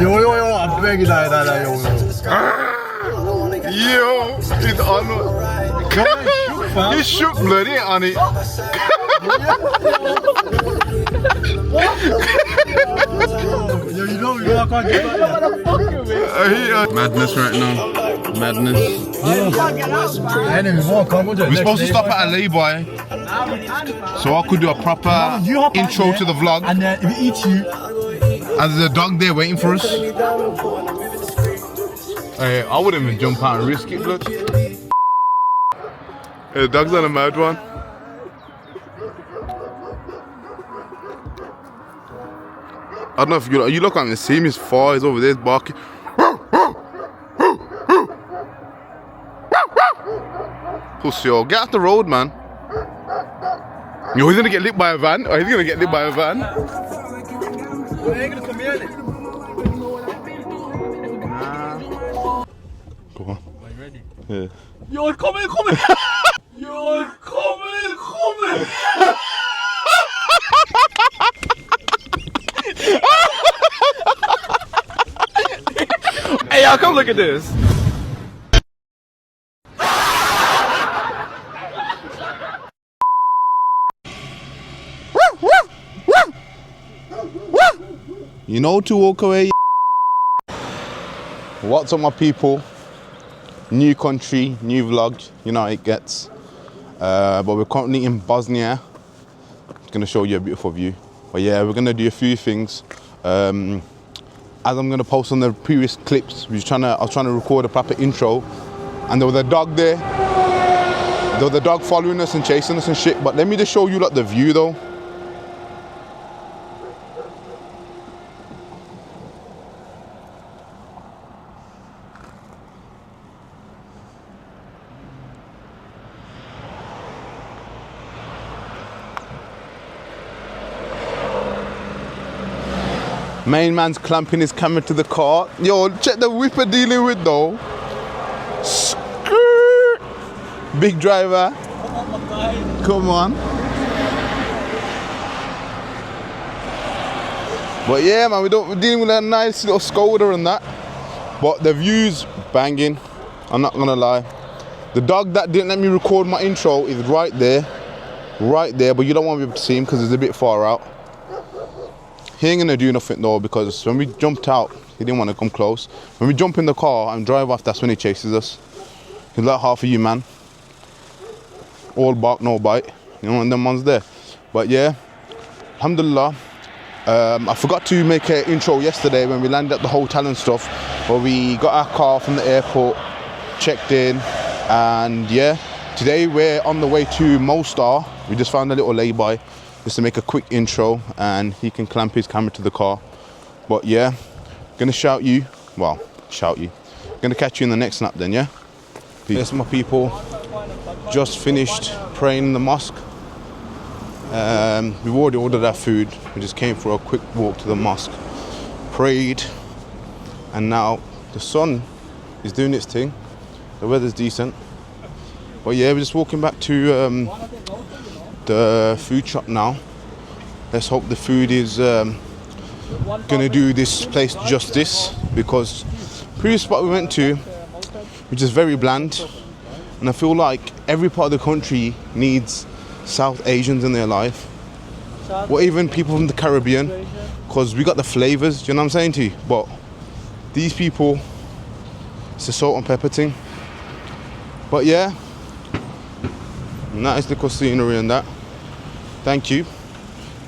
yo, I'm begging that, yo. Yo, it's on. He shook blood, he ain't on it. Yo, you know I can't get that. Madness right now. Madness. We're supposed to stop at a lay-by, so I could do a proper intro to the vlog. And then if it eats you, and there's a dog there waiting for us. Hey, I wouldn't even jump out and risk it, blood. Hey, the dog's on a mad one. I don't know if you look at him, see him, he's far, he's over there, he's barking. Pussy, yo, get off the road, man. Yo, he's gonna get lit by a van. Oh, he's gonna get lit by a van. you ain't gonna come here. Go on. Are you ready? Yeah. Yo, it's coming. Yo, it's coming. Hey, y'all, come look at this. You know to walk away. What's up, my people? New country, new vlog. You know how it gets. But we're currently in Bosnia. I'm gonna show you a beautiful view. But yeah, we're gonna do a few things. As I'm gonna post on the previous clips, I was trying to record a proper intro, and there was a dog there. There was a dog following us and chasing us and shit. But let me just show you like the view though. Main man's clamping his camera to the car. Yo, check the whipper dealing with though. Skirt. Big driver. Come on. But yeah, man, we're dealing with a nice little Skoda and that. But the view's banging. I'm not gonna lie. The dog that didn't let me record my intro is right there. Right there, but you don't want to be able to see him because it's a bit far out. He ain't gonna do nothing though, because when we jumped out, he didn't want to come close. When we jump in the car and drive off, that's when he chases us. He's like half of you, man. All bark, no bite. You know, and them ones there. But yeah, alhamdulillah. I forgot to make an intro yesterday when we landed at the hotel and stuff. But we got our car from the airport, checked in, and yeah, today we're on the way to Mostar. We just found a little lay-by just to make a quick intro, and he can clamp his camera to the car. But yeah, gonna gonna catch you in the next snap then, yeah? Peace. Yes, my people, just finished praying in the mosque. We've already ordered our food. We just came for a quick walk to the mosque, prayed, and now the sun is doing its thing. The weather's decent. But yeah, we're just walking back to the food shop now. Let's hope the food is gonna do this place justice, because previous spot we went to, which is very bland, and I feel like every part of the country needs South Asians in their life, or even people from the Caribbean, because we got the flavors, you know what I'm saying to you? But these people, it's a salt and pepper thing. But yeah, nice little scenery and that. Thank you.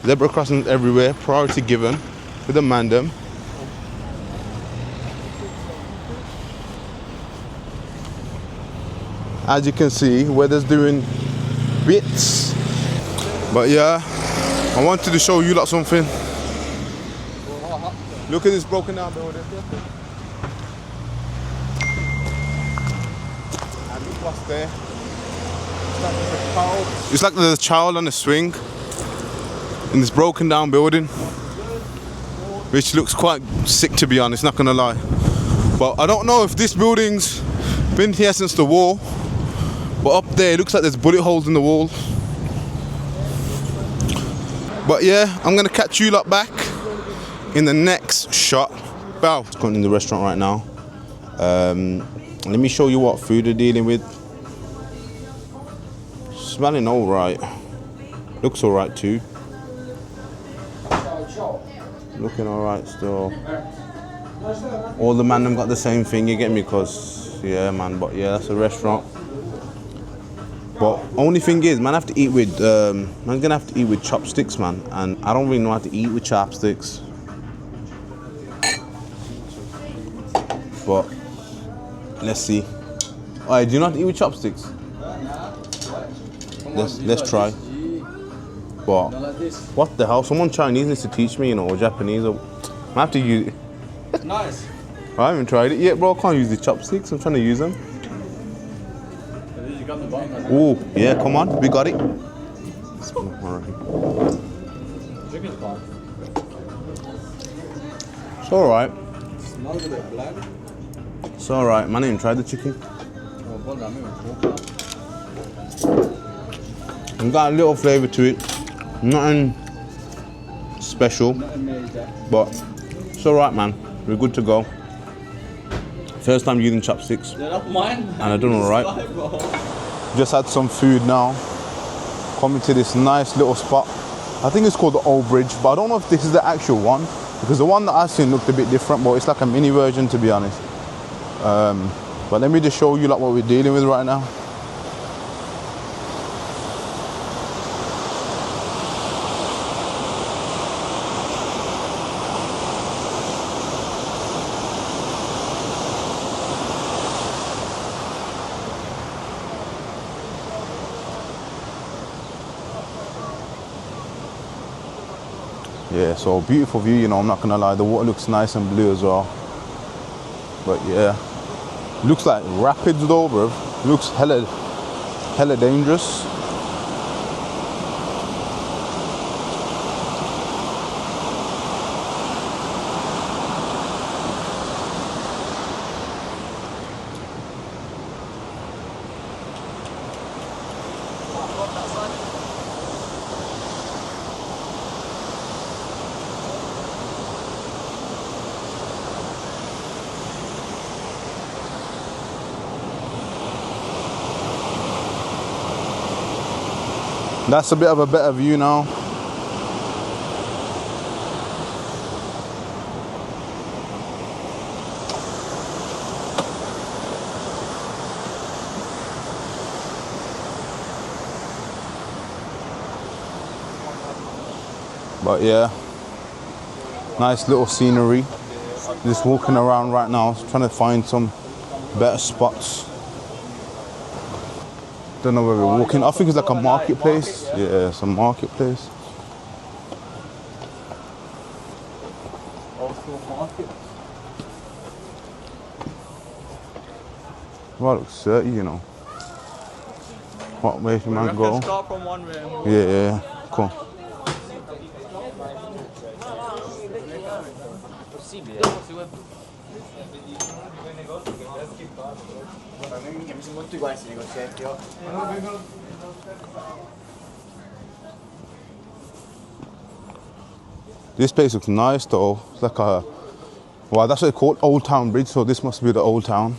Zebra crossings everywhere, priority given with the mandem. As you can see, weather's doing bits. But yeah, I wanted to show you lot something. Look at this broken down building. And look what's there. It's like there's a child on a swing in this broken down building, which looks quite sick, to be honest, not gonna lie. But I don't know if this building's been here since the war, but up there it looks like there's bullet holes in the wall. But yeah, I'm gonna catch you lot back in the next shot. Bow. It's going in the restaurant right now. Let me show you what food they're dealing with. Smelling all right. Looks all right too. Looking all right still. All the man them got the same thing, you get me? Cause yeah, man. But yeah, that's a restaurant. But only thing is, man, have to eat with. Man's gonna have to eat with chopsticks, man. And I don't really know how to eat with chopsticks. But let's see. Alright, do you know how to eat with chopsticks? Let's try. But what the hell? Someone Chinese needs to teach me, you know, or Japanese. I have to use it. Nice. I haven't tried it yet, bro. I can't use the chopsticks. I'm trying to use them. Oh, yeah, come on. We got it. It's alright. Smells a bit black. It's alright, man. I didn't try the chicken. It's got a little flavour to it. Nothing special, but it's alright, man. We're good to go. First time using chopsticks, They're not mine. and I done alright. Just had some food now. Coming to this nice little spot. I think it's called the Old Bridge, but I don't know if this is the actual one, because the one that I seen looked a bit different, but it's like a mini version, to be honest. But let me just show you like what we're dealing with right now. Yeah, so beautiful view, you know, I'm not gonna lie, the water looks nice and blue as well. But yeah, looks like rapids though, bro. Looks hella dangerous. That's a bit of a better view now. But yeah, nice little scenery. Just walking around right now, trying to find some better spots. Don't know where we're walking. I think it's like a marketplace. Yeah, it's a marketplace. Well, it looks dirty, you know. What way should man go? Start from one way. Yeah, cool. This place looks nice though. It's like a, well, that's what they call it, Old Town Bridge, so this must be the old town.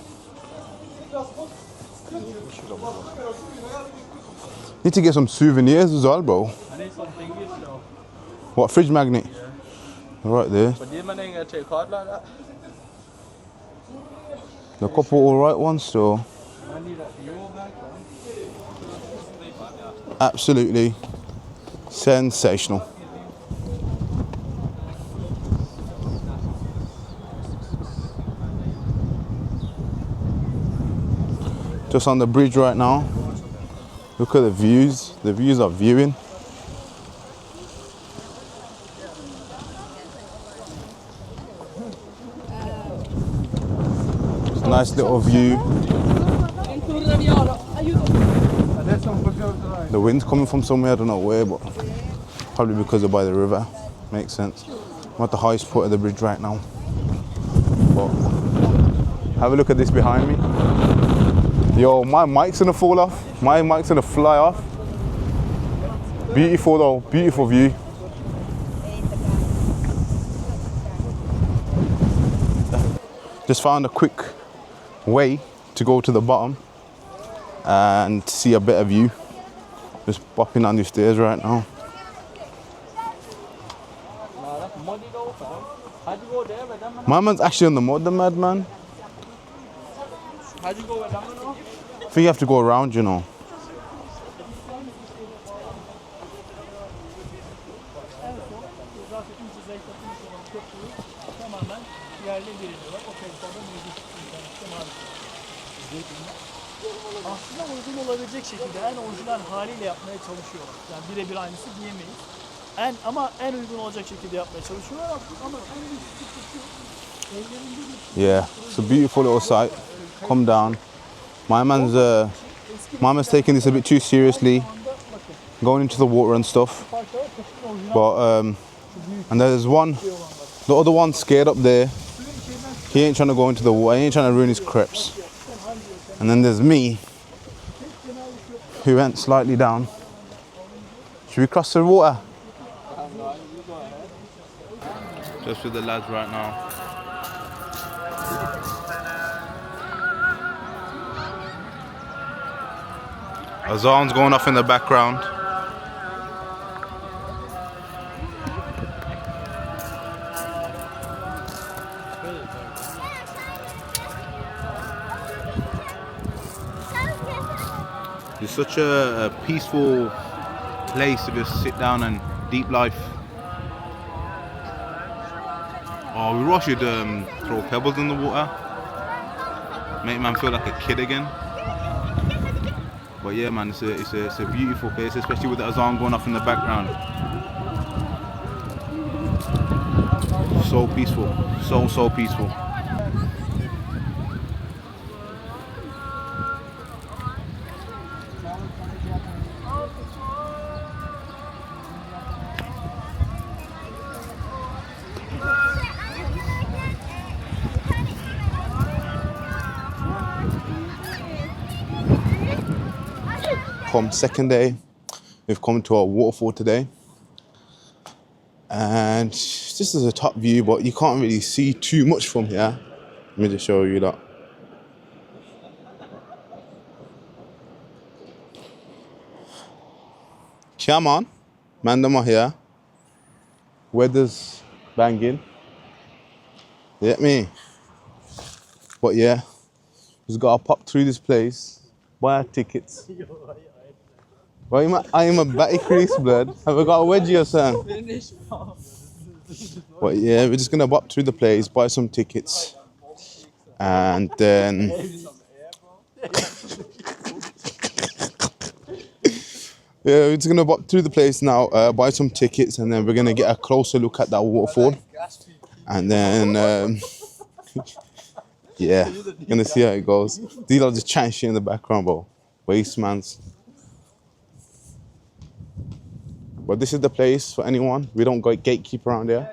Need to get some souvenirs as well, bro. I need some thingies though. What, fridge magnet? Yeah. Right there. But did man ain't take hard like that? A couple alright ones still. I need a Euro bag. Absolutely sensational. Just on the bridge right now. Look at the views. The views are viewing. It's a nice little view. The wind's coming from somewhere, I don't know where, but probably because they're by the river. Makes sense. I'm at the highest point of the bridge right now. But have a look at this behind me. Yo, my mic's gonna fall off. My mic's gonna fly off. Beautiful though, beautiful view. Just found a quick way to go to the bottom and see a better view. Just bopping down these stairs right now. My man's actually on the mud, the madman. I think you have to go around, you know. Aslında uygun olabilecek şekilde en orijinal haliyle yapmaya çalışıyorlar. Yani birebir aynısı diyemeyiz. Ama en uygun olacak şekilde yapmaya çalışıyorlar ama en büyük sıkıntısı Yeah, it's a beautiful little site. Come down. My man's taking this a bit too seriously, going into the water and stuff. But and there's the other one scared up there. He ain't trying to go into the water. He ain't trying to ruin his crepes. And then there's me, who went slightly down. Should we cross the water? Just with the lads right now. Azan's going off in the background. It's such a peaceful place to just sit down and deep life. Oh, we really should throw pebbles in the water. Make man feel like a kid again. But yeah, man, it's a beautiful place, especially with the azan going off in the background. So peaceful, so peaceful. Second day, we've come to a waterfall today, and this is a top view, but you can't really see too much from here. Let me just show you that. Come on, man, them are here. Weather's banging. You get me? But yeah, just gotta pop through this place, buy our tickets. Well, I am a batty crease, blood. Have I got a wedgie or something? But yeah, we're just gonna bop through the place, buy some tickets, and then yeah, we're just gonna bop through the place now, buy some tickets, and then we're gonna get a closer look at that waterfall, and then yeah, gonna see how it goes. These are just chatting shit in the background, bro. Waste mans. But this is the place for anyone. We don't go gatekeep around here.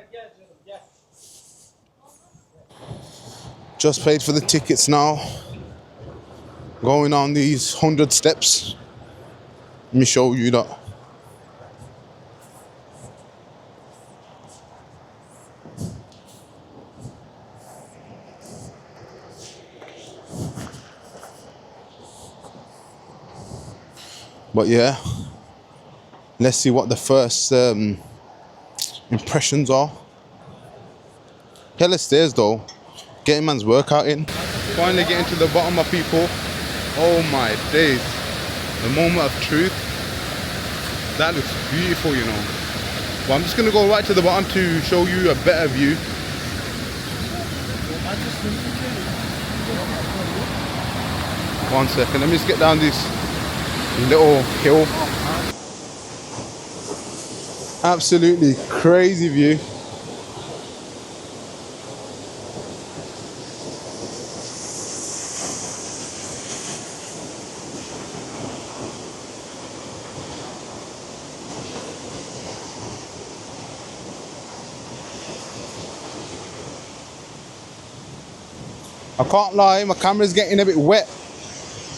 Just paid for the tickets now. Going on these 100 steps. Let me show you that. But yeah. Let's see what the first impressions are. Hella stairs though. Getting man's workout in. Finally getting to the bottom of people. Oh my days. The moment of truth. That looks beautiful, you know. But I'm just gonna go right to the bottom to show you a better view. One second, let me just get down this little hill. Absolutely crazy view. I can't lie, my camera's getting a bit wet.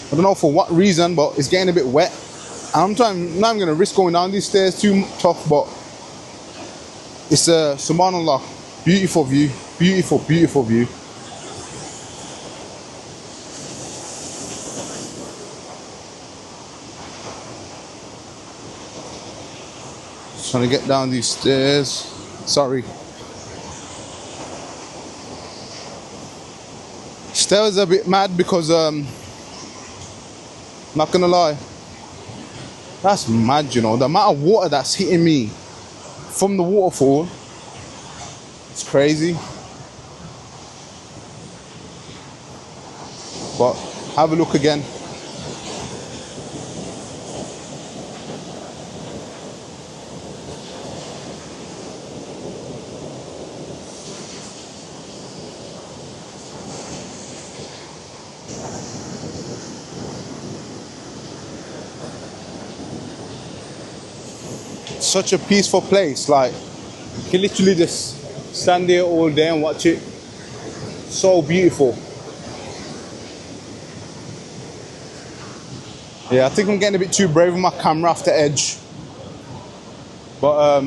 I don't know for what reason, but it's getting a bit wet. Now I'm going to risk going down these stairs too tough, but it's a subhanallah, beautiful view, beautiful view. Trying to get down these stairs. Sorry. Stairs are a bit mad because not gonna lie, that's mad, you know, the amount of water that's hitting me from the waterfall. It's crazy. But have a look again. Such a peaceful place. Like, you can literally just stand there all day and watch it. So beautiful. Yeah, I think I'm getting a bit too brave with my camera off the edge. But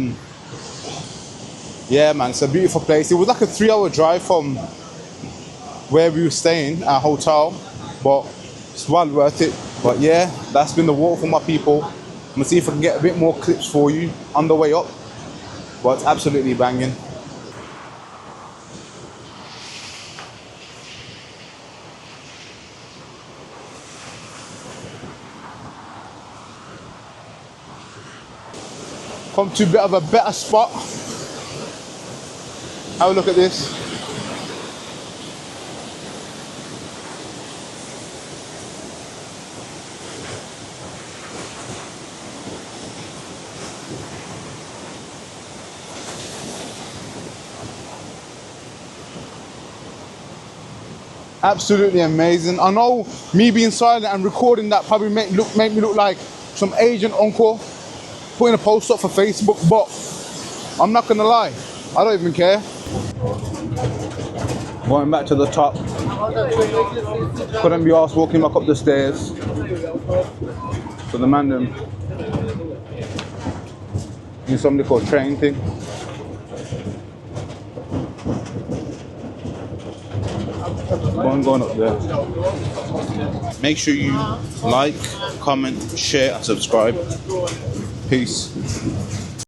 yeah, man, it's a beautiful place. It was like a 3-hour drive from where we were staying, our hotel, but it's well worth it. But yeah, that's been the waterfall, my people. I'm gonna see if I can get a bit more clips for you on the way up. But it's absolutely banging. Come to a bit of a better spot. Have a look at this. Absolutely amazing. I know me being silent and recording that probably make me look like some Asian uncle putting a post up for Facebook, but I'm not gonna lie, I don't even care. Going back to the top. Couldn't be asked walking back up the stairs. So the man them in something called train thing. Going up there. Make sure you like, comment, share and subscribe. Peace.